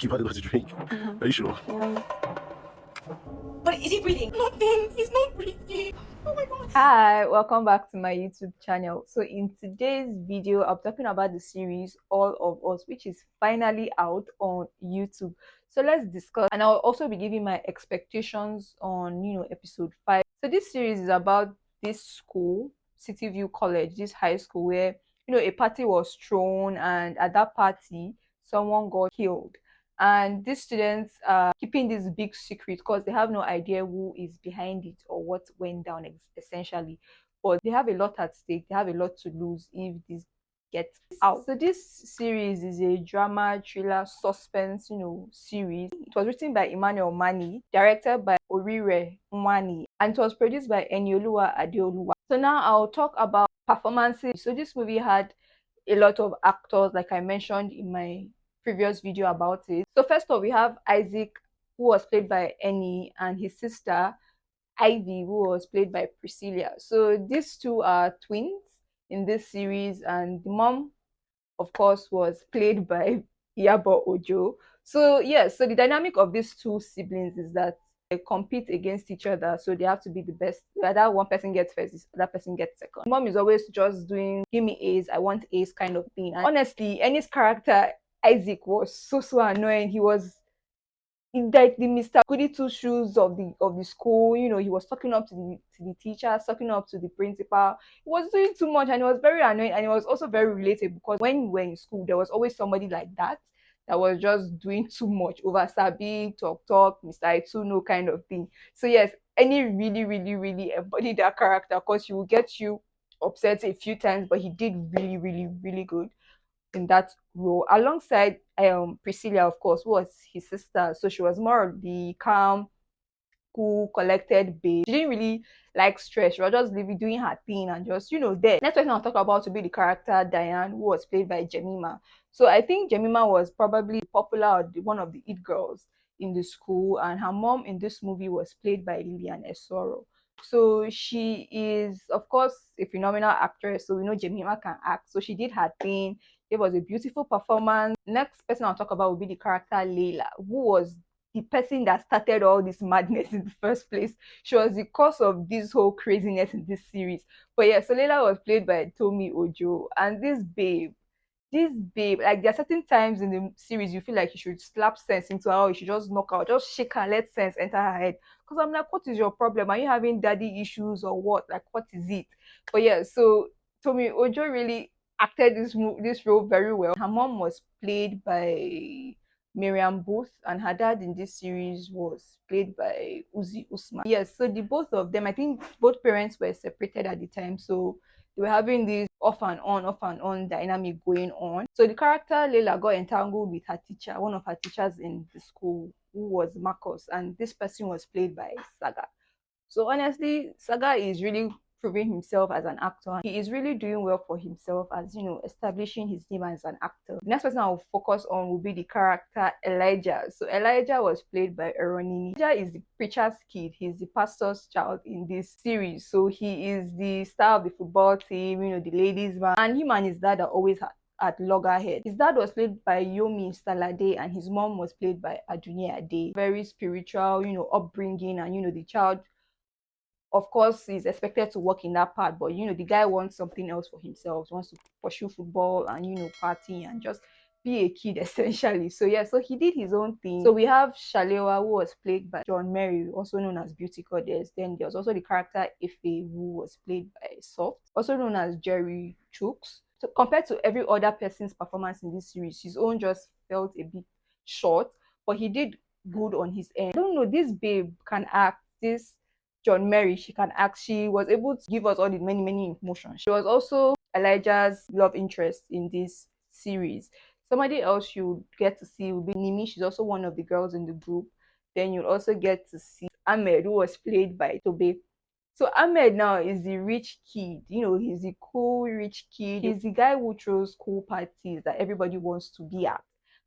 give her the drink. Are you sure? Yeah. But is he breathing? Nothing. He's not breathing. Oh my god. Hi, welcome back to my YouTube channel. So in today's video, I'm talking about the series All of Us, which is finally out on YouTube. So let's discuss, and I'll also be giving my expectations on episode 5. So this series is about this school, City View College, this high school where a party was thrown, and at that party someone got killed. And these students are keeping this big secret because they have no idea who is behind it or what went down essentially. But they have a lot at stake. They have a lot to lose if this gets out. So this series is a drama, thriller, suspense, series. It was written by Mannie, directed by Orire, Nweni, and it was produced by Eni Adeoluwa. So now I'll talk about performances. So this movie had a lot of actors, like I mentioned in my previous video about it. So first of all, we have Isaac, who was played by Eni, and his sister Ivy, who was played by Priscilla. So these two are twins in this series, and the mom, of course, was played by Iyabo Ojo. So yes, so the dynamic of these two siblings is that they compete against each other, so they have to be the best. Either one person gets first, the other person gets second. Mom is always just doing give me A's, I want A's kind of thing. And honestly, Eni's character Isaac was so annoying. He was like the Mr. Goody Two Shoes of the school. He was talking up to the teachers, talking up to the principal. He was doing too much, and it was very annoying, and it was also very relatable because when we were in school, there was always somebody like that was just doing too much, over sabi, talk, Mr. Ituno kind of thing. So yes, Eni really embodied that character because he will get you upset a few times, but he did really good in that role, alongside Priscilla, of course, who was his sister. So she was more of the calm, cool, collected babe. She didn't really like stress. She was just living, doing her thing, and just there. Next person I'll talk about to be the character Diane, who was played by Jemima. So I think Jemima was probably popular, or one of the it girls in the school, and her mom in this movie was played by Lillian Esoro. So she is, of course, a phenomenal actress. So we know Jemima can act. So she did her thing. It was a beautiful performance. Next person I'll talk about will be the character Layla, who was the person that started all this madness in the first place. She was the cause of this whole craziness in this series. But yeah, so Layla was played by Tomi Ojo, and this babe, like there are certain times in the series you feel like you should slap sense into her, or you should just knock out, just shake her, let sense enter her head. Because I'm like, what is your problem? Are you having daddy issues or what? Like, what is it? But yeah, so Tomi Ojo really acted this role very well. Her mom was played by Miriam Booth, and her dad in this series was played by Uzi Usman. Yes, so the both of them, I think both parents were separated at the time, so they were having this off and on dynamic going on. So the character Layla got entangled with her teacher, one of her teachers in the school, who was Marcus, and this person was played by Saga. So honestly, Saga is really proving himself as an actor. He is really doing well for himself, as establishing his name as an actor. The next person I'll focus on will be the character Elijah. So Elijah was played by Eronini. Elijah is the preacher's kid. He's the pastor's child in this series. So he is the star of the football team, the ladies' man, and him and his dad are always at loggerhead. His dad was played by Yomi Stalade, and his mom was played by Adunni. Very spiritual, upbringing, and the child, of course, he's expected to work in that part, but the guy wants something else for himself. He wants to pursue football and party and just be a kid essentially. So yeah, so he did his own thing. So we have Shalewa, who was played by John Mary, also known as Beauty Goddess. Then there was also the character Ife, who was played by Soft, also known as Jerry Chuks. So compared to every other person's performance in this series, his own just felt a bit short, but he did good on his end. I don't know, this babe can act. This John Mary, she can act. She was able to give us all the many emotions. She was also Elijah's love interest in this series. Somebody else you get to see will be Nimiee. She's also one of the girls in the group. Then you'll also get to see Ahmed, who was played by Tobe. So Ahmed now is the rich kid. He's the cool rich kid. He's the guy who throws cool parties that everybody wants to be at.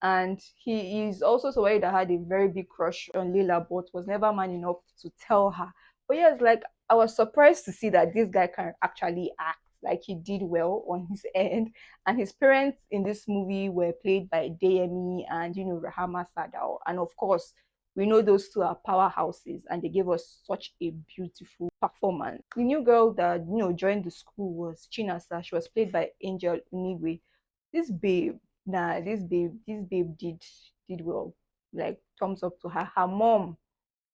And he is also somebody that had a very big crush on Layla, but was never man enough to tell her. But yes, like, I was surprised to see that this guy can actually act. like he did well on his end. And his parents in this movie were played by Deyemi and Rahama Sadao. And of course, we know those two are powerhouses, and they gave us such a beautiful performance. The new girl that joined the school was Chinasa. She was played by Angel Unigwe. This babe, this babe did well. Like thumbs up to her. Her mom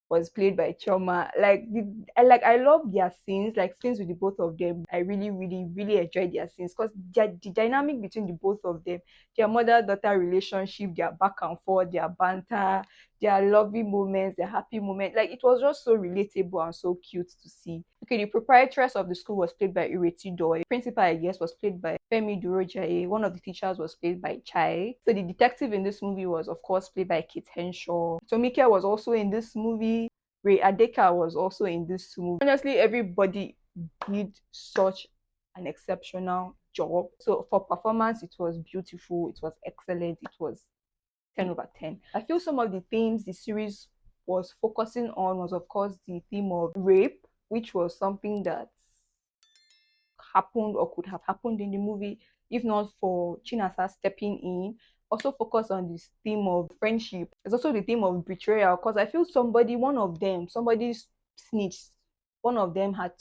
was played by Choma. I love their scenes, like scenes with the both of them. I really, really, really enjoyed their scenes because the dynamic between the both of them, their mother-daughter relationship, their back and forth, their banter, their lovely moments, their happy moments. Like it was just so relatable and so cute to see. Okay, the proprietress of the school was played by Ireti Doi. Principal, I guess, was played by Femi Durojaye. One of the teachers was played by Chai. So the detective in this movie was, of course, played by Kit Henshaw. Tomike was also in this movie. Ray Adeka was also in this movie. Honestly, everybody did such an exceptional job. So for performance, it was beautiful, it was excellent, it was 10 over 10. I feel some of the themes the series was focusing on was, of course, the theme of rape, which was something that happened or could have happened in the movie if not for Chinasa stepping in. Also focus on this theme of friendship. There's also the theme of betrayal, because I feel somebody snitched. One of them had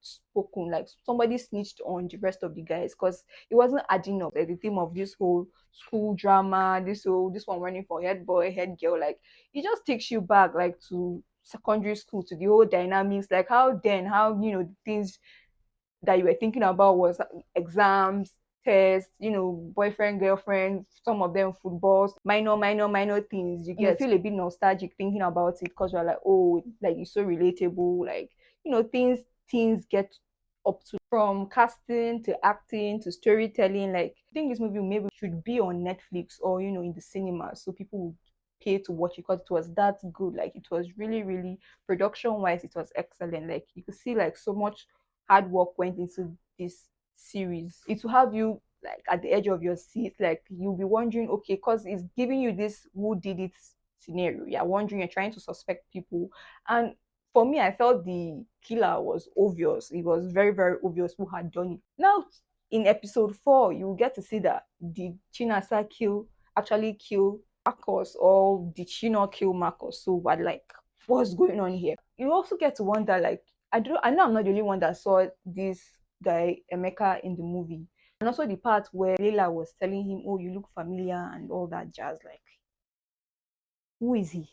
spoken, like somebody snitched on the rest of the guys, because it wasn't adding up. Like the theme of this whole school drama, this one running for head boy, head girl, like it just takes you back like to secondary school, to the whole dynamics, like how the things that you were thinking about was exams, tests, boyfriend, girlfriend, some of them footballs, minor things. You feel a bit nostalgic thinking about it, because you're like, oh, like it's so relatable, like things get up to, from casting to acting to storytelling. Like I think this movie maybe should be on Netflix or in the cinema, so people would pay to watch it, because it was that good. Like it was really, really, production wise, it was excellent. Like you could see like so much hard work went into this series. It will have you like at the edge of your seat, like you'll be wondering, okay, because it's giving you this who did it scenario. You're wondering, you're trying to suspect people. And for me, I felt the killer was obvious. It was very, very obvious who had done it. Now, in episode 4, you get to see that did Chinasa actually kill Marcus, or did she not kill Marcus? So what, like, what's going on here? You also get to wonder, like, I know I'm not the only one that saw this guy Emeka in the movie. And also the part where Leila was telling him, oh, you look familiar and all that jazz. Like, who is he?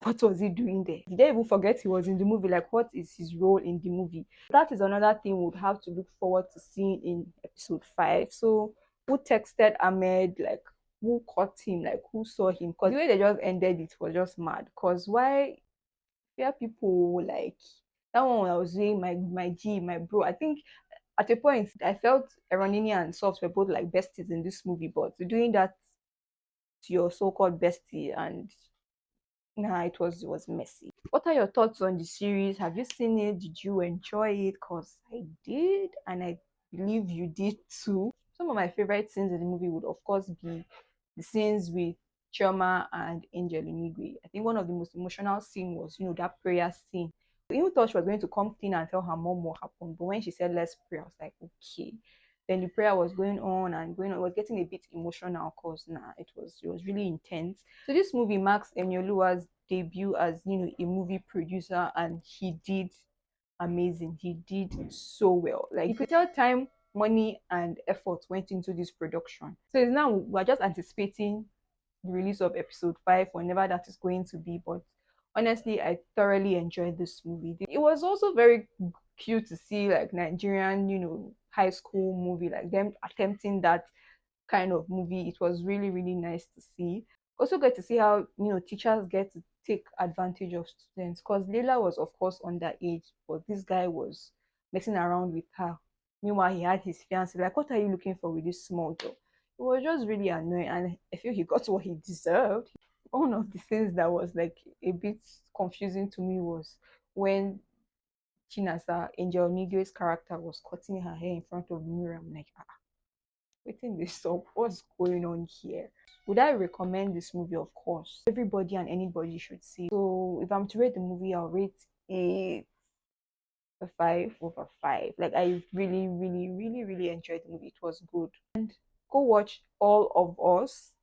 What was he doing there? Did they even forget he was in the movie? Like, what is his role in the movie? That is another thing we would have to look forward to seeing in episode 5. So, who texted Ahmed? Like, who caught him? Like, who saw him? Because the way they just ended it was just mad. Because why fear people like that one? I was saying my bro. I think at a point I felt Eronini and Soft were both like besties in this movie, but doing that to your so-called bestie, and nah, it was messy. What are your thoughts on the series? Have you seen it? Did you enjoy it? Because I did, and I believe you did too. Some of my favorite scenes in the movie would of course be the scenes with Chioma and Angel Inigwe. I think one of the most emotional scenes was, that prayer scene. I even thought she was going to come clean and tell her mom what happened, but when she said let's pray, I was like, okay. Then the prayer was going on and going on. It was getting a bit emotional, cause it was really intense. So this movie marks Eni Adeoluwa's debut as a movie producer, and he did amazing. He did so well. Like you could tell time, money, and effort went into this production. So it's now we're just anticipating the release of episode 5, whenever that is going to be. But honestly, I thoroughly enjoyed this movie. It was also very cute to see like Nigerian, high school movie, like them attempting that kind of movie. It was really, really nice to see. Also get to see how teachers get to take advantage of students, because Leila was of course underage, but this guy was messing around with her. Meanwhile, he had his fiance. Like, what are you looking for with this small girl? It was just really annoying, and I feel he got what he deserved. One of the things that was like a bit confusing to me was when Chinasa, Angel Nigwe's character, was cutting her hair in front of the mirror. I'm like, waiting this up, what's going on here? Would I recommend this movie? Of course, everybody and anybody should see. So if I'm to rate the movie, I'll rate it a 5/5. Like I really, really, really, really enjoyed the movie. It was good. And go watch All of Us.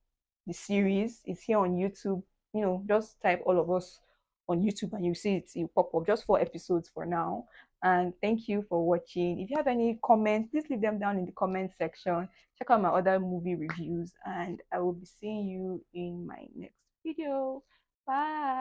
The series is here on YouTube. You know, just type All of Us on YouTube and you see it, you pop up. Just 4 episodes for now. And thank you for watching. If you have any comments, please leave them down in the comment section. Check out my other movie reviews, and I will be seeing you in my next video. Bye.